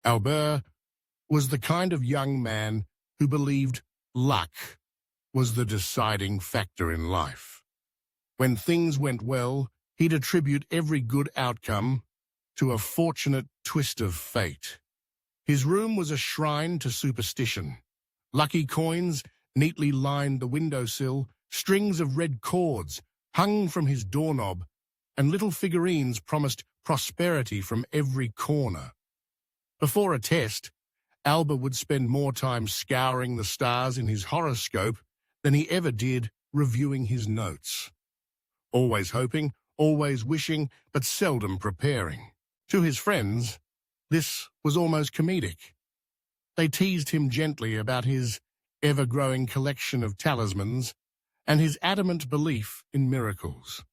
Albert was the kind of young man who believed luck was the deciding factor in life. When things went well, he'd attribute every good outcome to a fortunate twist of fate. His room was a shrine to superstition. Lucky coins neatly lined the windowsill, strings of red cords hung from his doorknob, and little figurines promised prosperity from every corner. Before a test, Albert would spend more time scouring the stars in his horoscope than he ever did reviewing his notes. Always hoping, always wishing, but seldom preparing. To his friends, this was almost comedic. They teased him gently about his ever-growing collection of talismans and his adamant belief in miracles.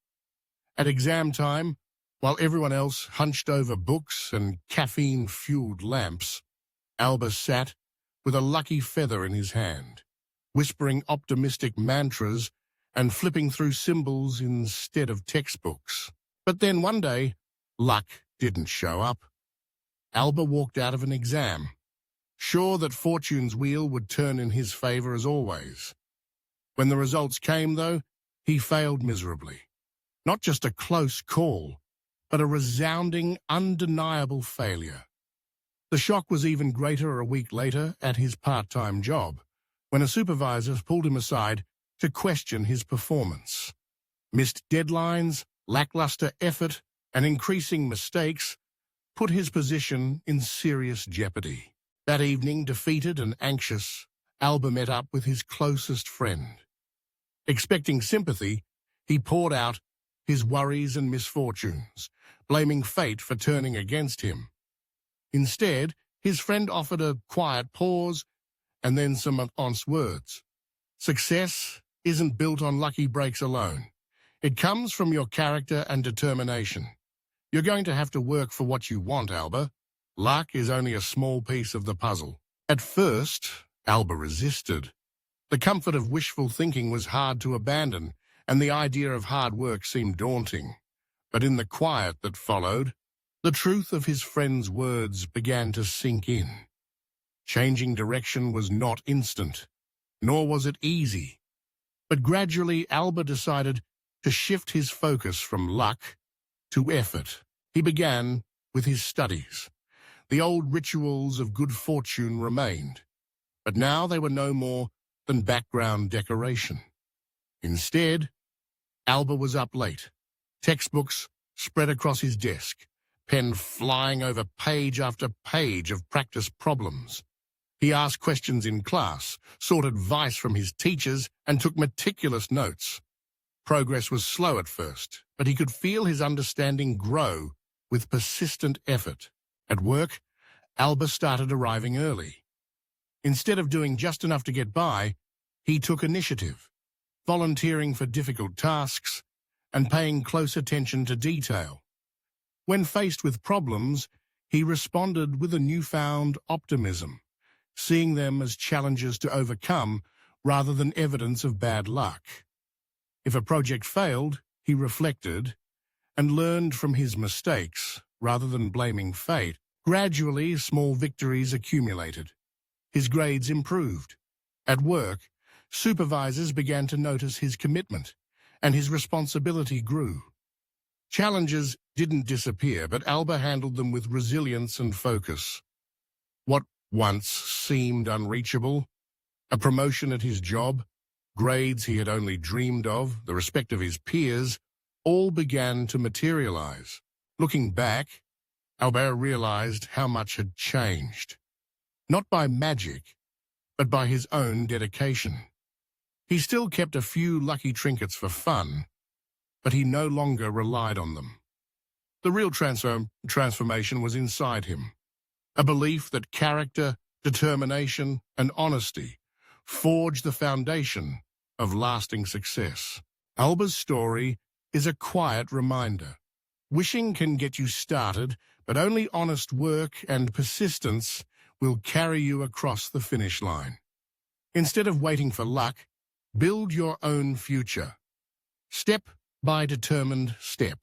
At exam time, while everyone else hunched over books and caffeine-fueled lamps, Albert sat with a lucky feather in his hand, whispering optimistic mantras and flipping through symbols instead of textbooks. But then one day, luck didn't show up. Albert walked out of an exam, sure that fortune's wheel would turn in his favor as always. When the results came, though, he failed miserably. Not just a close call, but a resounding, undeniable failure. The shock was even greater a week later at his part-time job, when a supervisor pulled him aside to question his performance. Missed deadlines, lackluster effort, and increasing mistakes put his position in serious jeopardy. That evening, defeated and anxious, Albert met up with his closest friend. Expecting sympathy, he poured out his worries and misfortunes, blaming fate for turning against him. Instead, his friend offered a quiet pause and then some honest words. Success isn't built on lucky breaks alone. It comes from your character and determination. You're going to have to work for what you want, Albert. Luck is only a small piece of the puzzle. At first, Albert resisted. The comfort of wishful thinking was hard to abandon, and the idea of hard work seemed daunting. But in the quiet that followed, the truth of his friend's words began to sink in. Changing direction was not instant, nor was it easy. But gradually, Albert decided to shift his focus from luck to effort. He began with his studies. The old rituals of good fortune remained, but now they were no more than background decoration. Instead, Albert was up late, textbooks spread across his desk, pen flying over page after page of practice problems. He asked questions in class, sought advice from his teachers, and took meticulous notes. Progress was slow at first, but he could feel his understanding grow with persistent effort. At work, Albert started arriving early. Instead of doing just enough to get by, he took initiative, volunteering for difficult tasks and paying close attention to detail. When faced with problems, he responded with a newfound optimism, seeing them as challenges to overcome rather than evidence of bad luck. If a project failed, he reflected and learned from his mistakes rather than blaming fate. Gradually, small victories accumulated. His grades improved. At work, supervisors began to notice his commitment, and his responsibility grew. Challenges didn't disappear, but Albert handled them with resilience and focus. What once seemed unreachable, a promotion at his job, grades he had only dreamed of, the respect of his peers, all began to materialize. Looking back, Albert realized how much had changed. Not by magic, but by his own dedication. He still kept a few lucky trinkets for fun, but he no longer relied on them. The real transformation was inside him, a belief that character, determination, and honesty forged the foundation of lasting success. Albert's story is a quiet reminder. Wishing can get you started, but only honest work and persistence will carry you across the finish line. Instead of waiting for luck, build your own future, step by determined step.